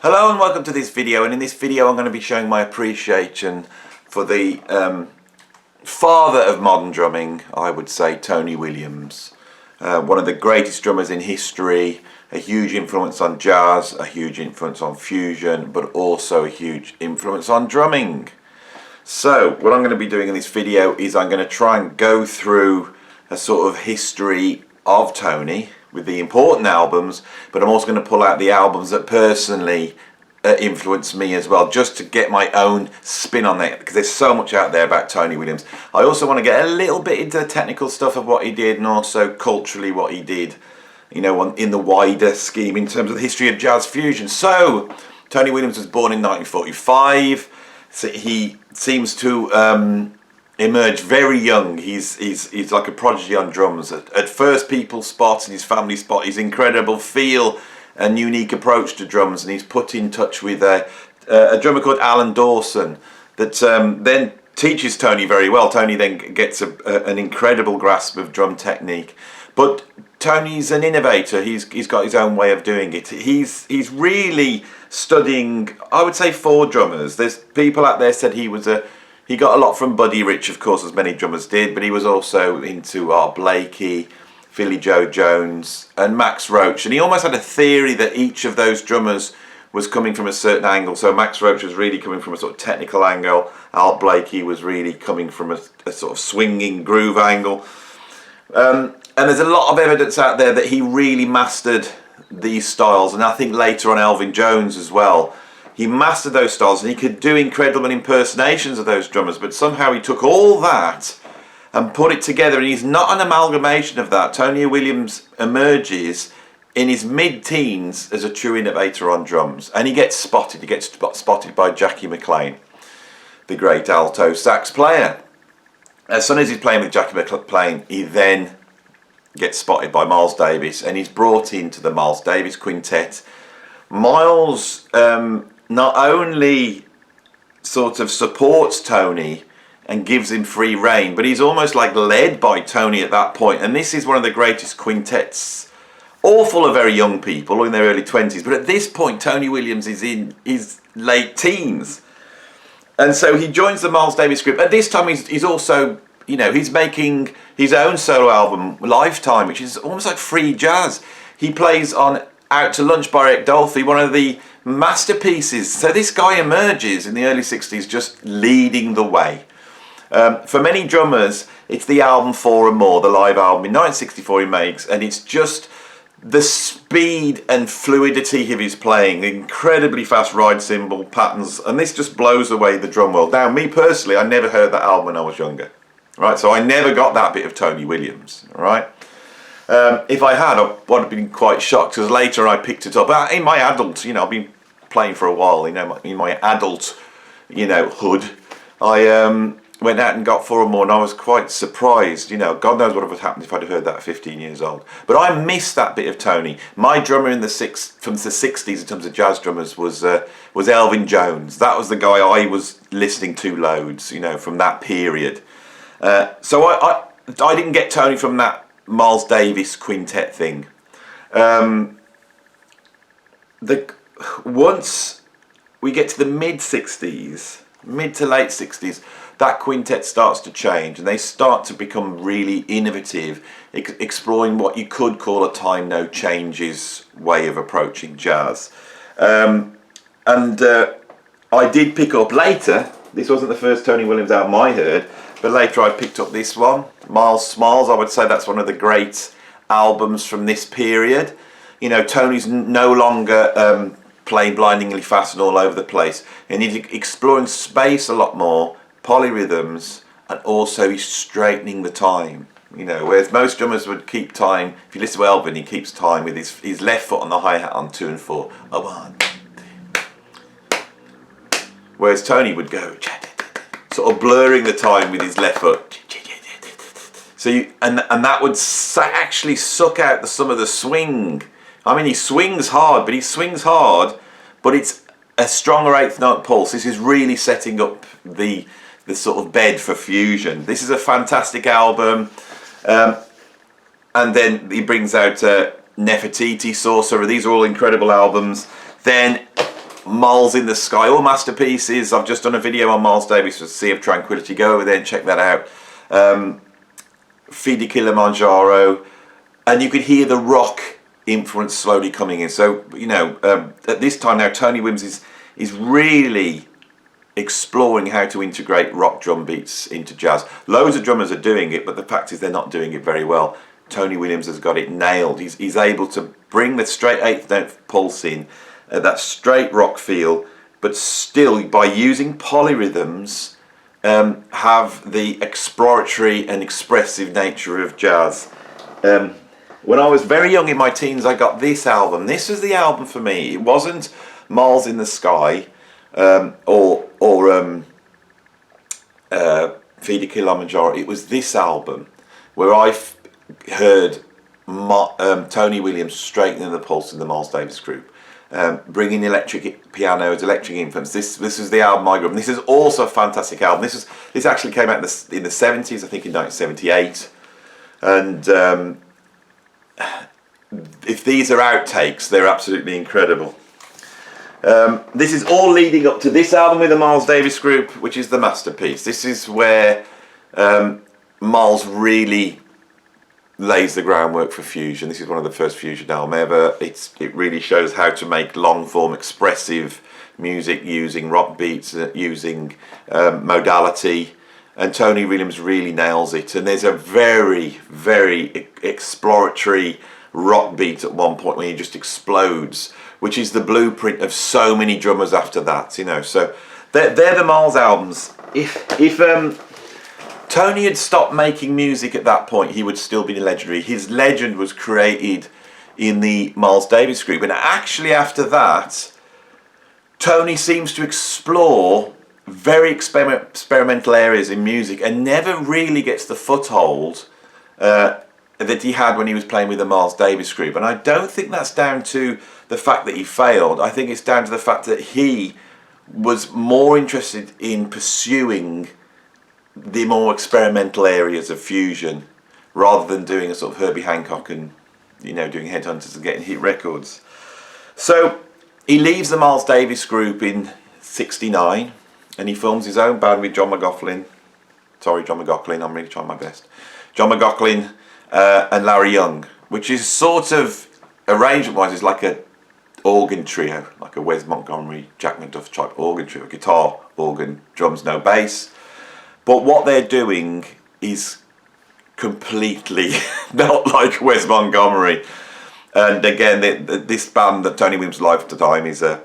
Hello and welcome to this video, and in this video I'm going to be showing my appreciation for the father of modern drumming, I would say, Tony Williams. One of the greatest drummers in history, a huge influence on jazz, a huge influence on fusion, but also a huge influence on drumming. So what I'm going to be doing in this video is I'm going to try and go through a sort of history of Tony with the important albums, but I'm also going to pull out the albums that personally influenced me as well, just to get my own spin on that, because there's so much out there about Tony Williams. I also want to get a little bit into the technical stuff of what he did, and also culturally what he did, you know, in the wider scheme in terms of the history of jazz fusion. So Tony Williams was born in 1945. So he seems to emerged very young. He's like a prodigy on drums. At first people spot, and his family spot, his incredible feel and unique approach to drums, and he's put in touch with a drummer called Alan Dawson that then teaches Tony very well. Tony then gets an incredible grasp of drum technique, but Tony's an innovator. He's got his own way of doing it. He's really studying, I would say, four drummers. There's people out there said he got a lot from Buddy Rich, of course, as many drummers did, but he was also into Art Blakey, Philly Joe Jones, and Max Roach. And he almost had a theory that each of those drummers was coming from a certain angle. So Max Roach was really coming from a sort of technical angle. Art Blakey was really coming from a sort of swinging groove angle. And there's a lot of evidence out there that he really mastered these styles. And I think later on Elvin Jones as well. He mastered those styles, and he could do incredible impersonations of those drummers, but somehow he took all that and put it together, and he's not an amalgamation of that. Tony Williams emerges in his mid-teens as a true innovator on drums, and he gets spotted. He gets spotted by Jackie McLean, the great alto sax player. As soon as he's playing with Jackie McLean, he then gets spotted by Miles Davis, and he's brought into the Miles Davis quintet. Miles not only sort of supports Tony and gives him free rein, but he's almost like led by Tony at that point. And this is one of the greatest quintets, all full of very young people in their early 20s. But at this point, Tony Williams is in his late teens. And so he joins the Miles Davis group. At this time, he's also, you know, he's making his own solo album, Lifetime, which is almost like free jazz. He plays on Out to Lunch by Eric Dolphy, one of the masterpieces. So this guy emerges in the early 60s just leading the way. For many drummers, it's the album Four and More, the live album in 1964 he makes, and it's just the speed and fluidity of his playing, incredibly fast ride cymbal patterns, and this just blows away the drum world. Now, me personally, I never heard that album when I was younger, right? So I never got that bit of Tony Williams, all right? If I had, I would have been quite shocked, because later I picked it up. In my adult, you know, I've been playing for a while, you know, in my adult, you know, hood, I went out and got Four and More, and I was quite surprised. You know, God knows what would have happened if I'd have heard that at 15 years old. But I missed that bit of Tony. My drummer in from the 60s in terms of jazz drummers was Elvin Jones. That was the guy I was listening to loads, you know, from that period. So I didn't get Tony from that Miles Davis quintet thing. Once we get to the mid to late 60s, that quintet starts to change, and they start to become really innovative, exploring what you could call a time no changes way of approaching jazz. I did pick up later, this wasn't the first Tony Williams album I heard, but later I picked up this one, Miles Smiles. I would say that's one of the great albums from this period. You know, Tony's no longer playing blindingly fast and all over the place, and he's exploring space a lot more, polyrhythms, and also he's straightening the time. You know, whereas most drummers would keep time. If you listen to Elvin, he keeps time with his left foot on the hi-hat on 2 and 4. A 1, 2. Whereas Tony would go sort of blurring the time with his left foot. So and that would actually suck out some of the swing. I mean, he swings hard, but it's a stronger 8th note pulse. This is really setting up the sort of bed for fusion. This is a fantastic album. And then he brings out Nefertiti, Sorcerer. These are all incredible albums. Then Miles in the Sky, all masterpieces. I've just done a video on Miles Davis for Sea of Tranquility. Go over there and check that out. Feed Kilimanjaro, and you could hear the rock influence slowly coming in. So, you know, at this time now, Tony Williams is really exploring how to integrate rock drum beats into jazz. Loads of drummers are doing it, but the fact is they're not doing it very well. Tony Williams has got it nailed. He's able to bring the straight eighth note pulse in, that straight rock feel, but still by using polyrhythms, have the exploratory and expressive nature of jazz. When I was very young in my teens, I got this album. This was the album for me. It wasn't Miles in the Sky or Feed Kilimanjaro. It was this album where I heard Tony Williams straightening the pulse in the Miles Davis group, bringing electric pianos, electric influence. This was the album I grew up on. This is also a fantastic album. This actually came out in the 70s, I think in 1978. And if these are outtakes, they're absolutely incredible. This is all leading up to this album with the Miles Davis group, which is the masterpiece. This is where Miles really lays the groundwork for fusion. This is one of the first fusion albums ever. It really shows how to make long form expressive music using rock beats, using modality, and Tony Williams really nails it. And there's a very, very exploratory rock beat at one point when he just explodes, which is the blueprint of so many drummers after that, you know. So they're the Miles albums. If Tony had stopped making music at that point, he would still be legendary. His legend was created in the Miles Davis group, and actually after that, Tony seems to explore very experimental areas in music and never really gets the foothold that he had when he was playing with the Miles Davis group. And I don't think that's down to the fact that he failed. I think it's down to the fact that he was more interested in pursuing the more experimental areas of fusion rather than doing a sort of Herbie Hancock and, you know, doing Headhunters and getting hit records. So he leaves the Miles Davis group in '69 and he forms his own band with John McLaughlin. Sorry, John McLaughlin, I'm really trying my best. John McLaughlin and Larry Young, which is sort of, arrangement-wise, is like a organ trio, like a Wes Montgomery, Jack McDuff type organ trio, guitar, organ, drums, no bass. But what they're doing is completely not like Wes Montgomery. And again, this band, the Tony Williams Lifetime, is a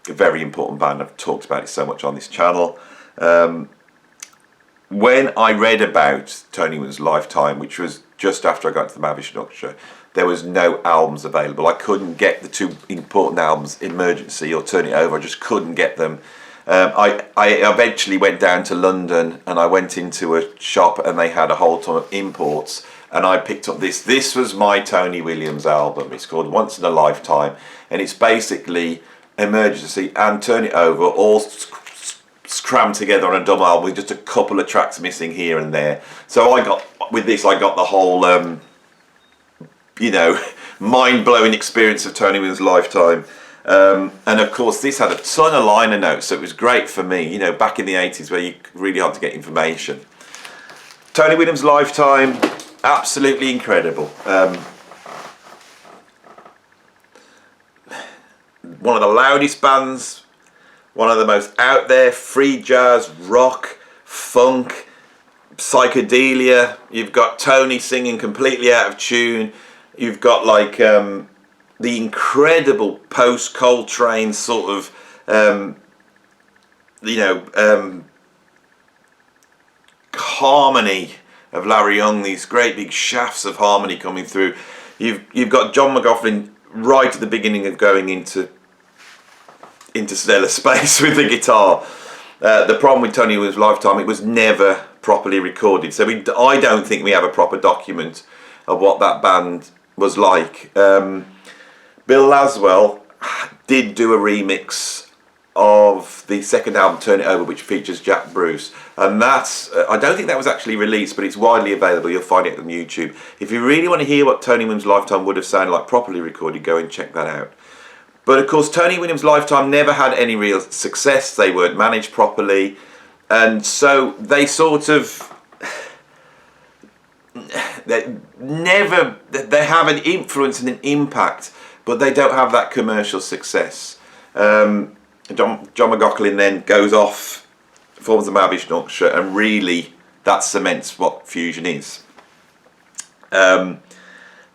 very important band. I've talked about it so much on this channel. When I read about Tony Williams' Lifetime, which was just after I got to the Mavish Orchestra, there was no albums available. I couldn't get the two important albums, Emergency or Turn It Over. I just couldn't get them. I eventually went down to London and I went into a shop and they had a whole ton of imports, and I picked up this. This was my Tony Williams album. It's called Once in a Lifetime, and it's basically Emergency and Turn It Over all crammed together on a double album with just a couple of tracks missing here and there. So I got the whole you know, mind-blowing experience of Tony Williams' Lifetime. And of course this had a ton of liner notes, so it was great for me, you know, back in the 80s where you really hard to get information. Tony Williams' Lifetime, absolutely incredible. One of the loudest bands, one of the most out there, free jazz, rock, funk, psychedelia. You've got Tony singing completely out of tune. You've got like the incredible post-Coltrane sort of, you know, harmony of Larry Young, these great big shafts of harmony coming through. You've got John McLaughlin right at the beginning of going into interstellar space with the guitar. The problem with Tony Williams' Lifetime, it was never properly recorded, so I don't think we have a proper document of what that band was like. Bill Laswell did do a remix of the second album, Turn It Over, which features Jack Bruce, and that's I don't think that was actually released, but it's widely available. You'll find it on YouTube. If you really want to hear what Tony Williams' Lifetime would have sounded like properly recorded, go and check that out. But of course, Tony Williams' lifetime never had any real success. They weren't managed properly. And so they sort of, they have an influence and an impact, but they don't have that commercial success. John McLaughlin then goes off, forms the Mahavishnu, and really that cements what fusion is.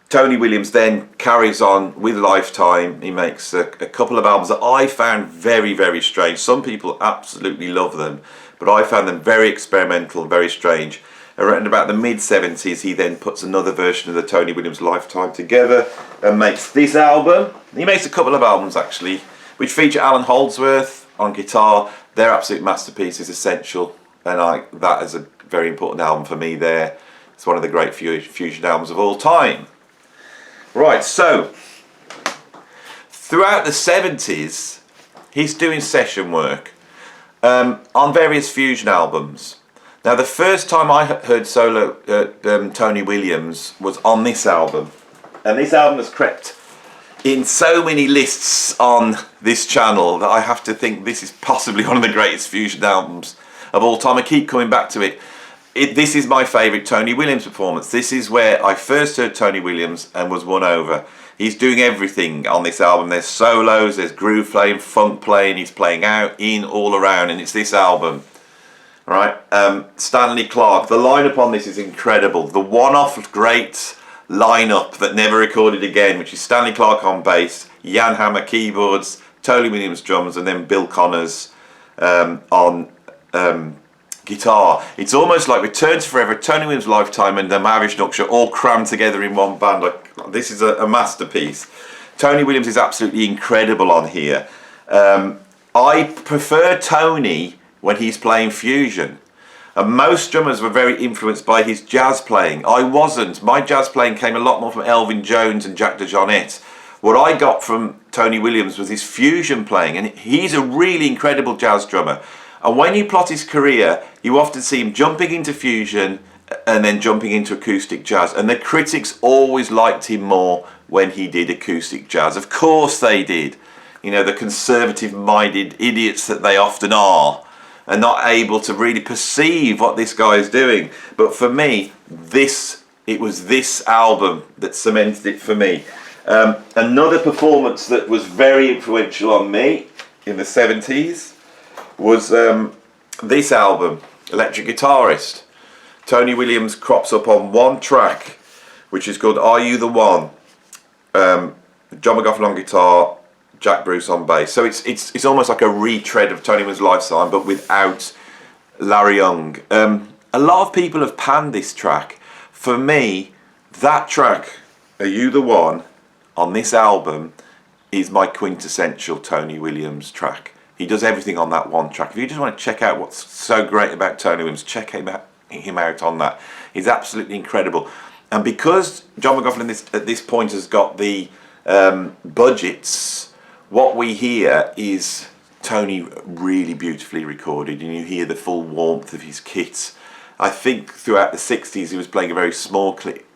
Tony Williams then carries on with Lifetime. He makes a couple of albums that I found very, very strange. Some people absolutely love them, but I found them very experimental, very strange. Around about the mid-70s, he then puts another version of the Tony Williams Lifetime together and makes this album. He makes a couple of albums, actually, which feature Alan Holdsworth on guitar. They're absolute masterpieces, Essential, and that is a very important album for me there. It's one of the great fusion albums of all time. Right, so throughout the 70s, he's doing session work on various fusion albums. Now, the first time I heard solo Tony Williams was on this album, and this album has crept in so many lists on this channel that I have to think this is possibly one of the greatest fusion albums of all time. I keep coming back to it. This is my favourite Tony Williams performance. This is where I first heard Tony Williams and was won over. He's doing everything on this album. There's solos, there's groove playing, funk playing, he's playing out, in, all around, and it's this album. Right, Stanley Clarke. The lineup on this is incredible. The one-off great lineup that never recorded again, which is Stanley Clarke on bass, Jan Hammer keyboards, Tony Williams drums, and then Bill Connors on guitar. It's almost like Return to Forever, Tony Williams Lifetime, and the Mahavishnu all crammed together in one band. Like, this is a masterpiece. Tony Williams is absolutely incredible on here. I prefer Tony when he's playing fusion, and most drummers were very influenced by his jazz playing. I wasn't. My jazz playing came a lot more from Elvin Jones and Jack DeJohnette. What I got from Tony Williams was his fusion playing, and he's a really incredible jazz drummer. And when you plot his career, you often see him jumping into fusion and then jumping into acoustic jazz, and the critics always liked him more when he did acoustic jazz. Of course they did. You know, the conservative-minded idiots that they often are not able to really perceive what this guy is doing. But for me, it was this album that cemented it for me. Another performance that was very influential on me in the 70s was this album, Electric Guitarist. Tony Williams crops up on one track, which is called Are You the One? John McLaughlin on guitar, Jack Bruce on bass. So it's almost like a retread of Tony Williams' lifetime, but without Larry Young. A lot of people have panned this track. For me, that track, Are You the One, on this album, is my quintessential Tony Williams track. He does everything on that one track. If you just want to check out what's so great about Tony Williams, check him out on that. He's absolutely incredible. And because John McLaughlin at this point has got the budgets, what we hear is Tony really beautifully recorded, and you hear the full warmth of his kit. I think throughout the 60s he was playing a very small kit,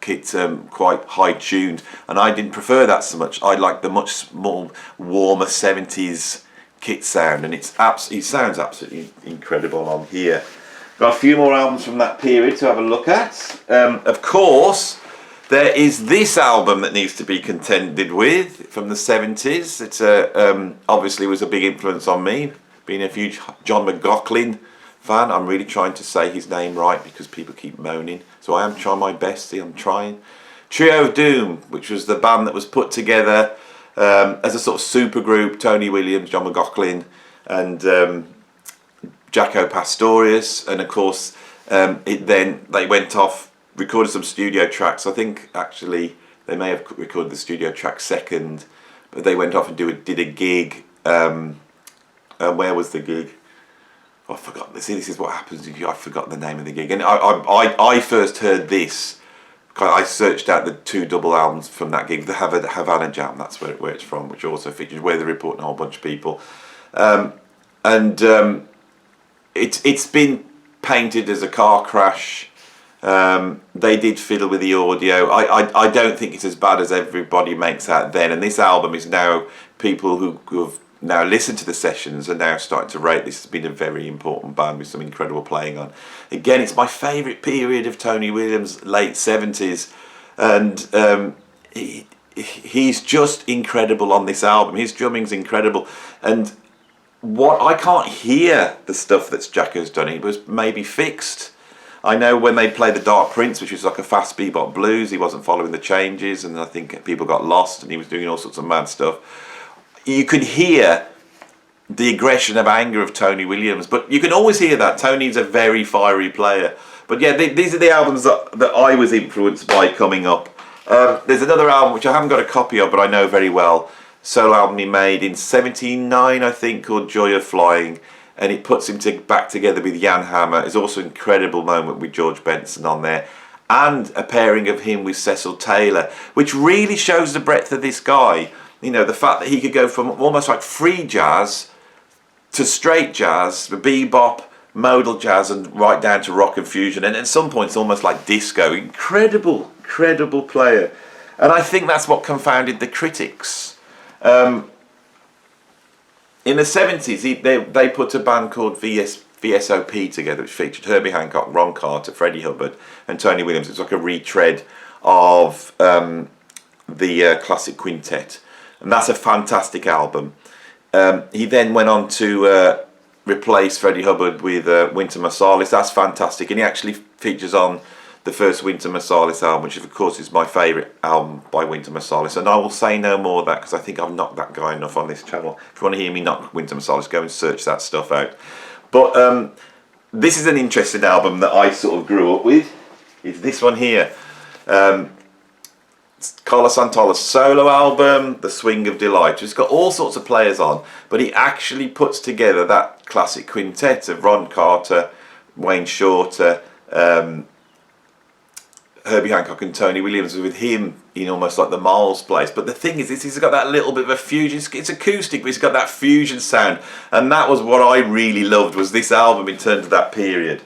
quite high tuned, and I didn't prefer that so much. I like the much more warmer 70s kit sound, and he sounds absolutely incredible on here. Got a few more albums from that period to have a look at. Of course, there is this album that needs to be contended with from the 70s. It's obviously was a big influence on me, being a huge John McLaughlin fan. I'm really trying to say his name right because people keep moaning. So I am trying my best. See, I'm trying. Trio of Doom, which was the band that was put together as a sort of super group. Tony Williams, John McLaughlin, and Jaco Pastorius. And of course, they went off, recorded some studio tracks. I think actually they may have recorded the studio track second, but they went off and did a gig. Where was the gig? I forgot. See, this is what happens if I've forgotten the name of the gig. And I first heard this. I searched out the two double albums from that gig, the Havana Jam. That's where it's from, which also features Weather Report and a whole bunch of people. It's been painted as a car crash. They did fiddle with the audio. I don't think it's as bad as everybody makes out then. And this album is now, people who have now listened to the sessions are now starting to rate this has been a very important band with some incredible playing on. Again, it's my favourite period of Tony Williams, late 70s. And he's just incredible on this album. His drumming's incredible. And what I can't hear the stuff that's Jacko's done. It was maybe fixed. I know when they played the Dark Prince, which was like a fast bebop blues, he wasn't following the changes, and I think people got lost, and he was doing all sorts of mad stuff. You could hear the aggression of anger of Tony Williams, but you can always hear that Tony's a very fiery player. But yeah, these are the albums that I was influenced by coming up. There's another album which I haven't got a copy of, but I know very well. Solo album he made in '79, I think, called Joy of Flying. And it puts him back together with Jan Hammer. It's also an incredible moment with George Benson on there. And a pairing of him with Cecil Taylor, which really shows the breadth of this guy. You know, the fact that he could go from almost like free jazz to straight jazz, bebop, modal jazz, and right down to rock and fusion. And at some points, almost like disco. Incredible, incredible player. And I think that's what confounded the critics. In the 70s, they put a band called VSOP together, which featured Herbie Hancock, Ron Carter, Freddie Hubbard, and Tony Williams. It's like a retread of the classic quintet. And that's a fantastic album. He then went on to replace Freddie Hubbard with Wynton Marsalis. That's fantastic. And he actually features on the first Wynton Marsalis album, which of course is my favourite album by Wynton Marsalis. And I will say no more of that because I think I've knocked that guy enough on this channel. If you want to hear me knock Wynton Marsalis, go and search that stuff out. But this is an interesting album that I sort of grew up with. It's this one here. It's Carlos Santola's solo album, The Swing of Delight. It's got all sorts of players on, but he actually puts together that classic quintet of Ron Carter, Wayne Shorter, Herbie Hancock and Tony Williams, with him in almost like the Miles place. But the thing is, he's got that little bit of a fusion. It's acoustic, but he's got that fusion sound. And that was what I really loved, was this album in terms of that period.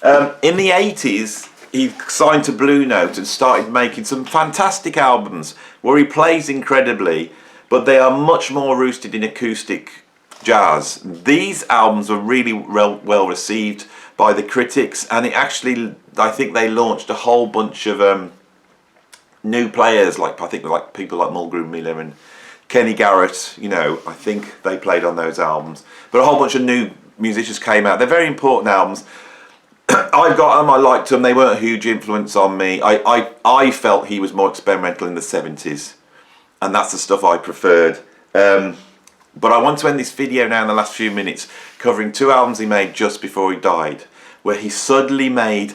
In the 80s, he signed to Blue Note and started making some fantastic albums where he plays incredibly, but they are much more rooted in acoustic jazz. These albums were really well received by the critics, and it actually, I think they launched a whole bunch of new players, like people like Mulgrew Miller and Kenny Garrett. You know, I think they played on those albums, but a whole bunch of new musicians came out. They're very important albums. I got them, I liked them, they weren't a huge influence on me. I felt he was more experimental in the 70s, and that's the stuff I preferred. But I want to end this video now in the last few minutes covering two albums he made just before he died, where he suddenly made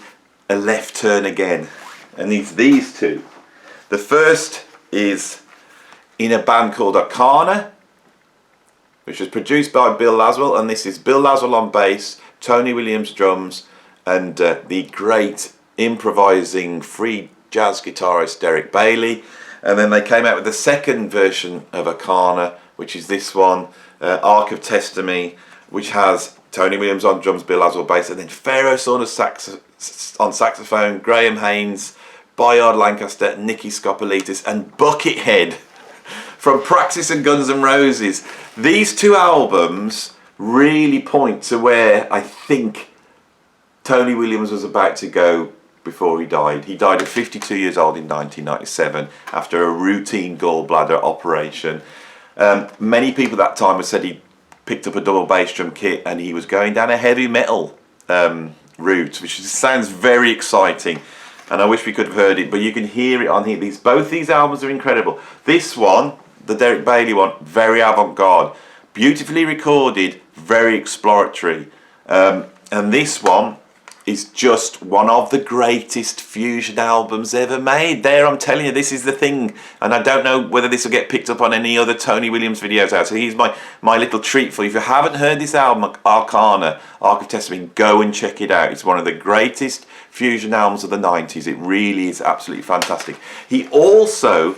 a left turn again, and it's these two. The first is in a band called Arcana, which was produced by Bill Laswell, and this is Bill Laswell on bass, Tony Williams drums, and the great improvising free jazz guitarist Derek Bailey. And then they came out with the second version of Arcana, which is this one, Ark of Testimony, which has Tony Williams on drums, Bill Laswell bass, and then Pharaoh Saunders on saxophone, Graham Haynes, Bayard Lancaster, Nicky Scopolitis, and Buckethead from Praxis and Guns N' Roses. These two albums really point to where I think Tony Williams was about to go before he died. He died at 52 years old in 1997 after a routine gallbladder operation. Many people at that time have said he picked up a double bass drum kit and he was going down a heavy metal route, which sounds very exciting, and I wish we could have heard it, but you can hear it on here. Both these albums are incredible. This one, the Derek Bailey one, very avant-garde, beautifully recorded, very exploratory, and this one is just one of the greatest fusion albums ever made. There, I'm telling you, this is the thing. And I don't know whether this will get picked up on any other Tony Williams videos out. So here's my little treat for you. If you haven't heard this album, Arcana, Ark of Testimony, go and check it out. It's one of the greatest fusion albums of the 90s. It really is absolutely fantastic. He also,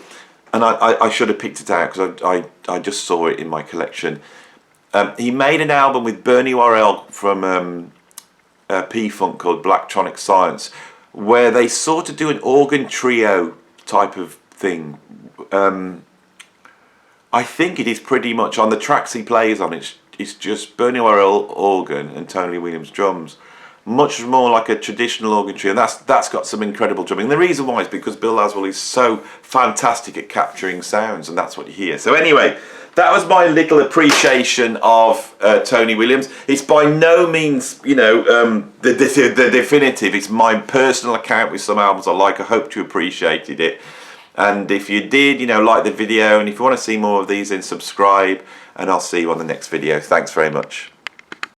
and I should have picked it out because I just saw it in my collection. He made an album with Bernie Worrell from P-Funk called Blacktronic Science, where they sort of do an organ trio type of thing. I think it is pretty much on the tracks he plays on. It's just Bernie Worrell organ and Tony Williams drums, much more like a traditional organ trio, and that's got some incredible drumming. And the reason why is because Bill Laswell is so fantastic at capturing sounds, and that's what you hear. So anyway, that was my little appreciation of Tony Williams. It's by no means, you know, the definitive. It's my personal account with some albums I like. I hope you appreciated it. And if you did, you know, like the video, and if you want to see more of these, then subscribe, and I'll see you on the next video. Thanks very much.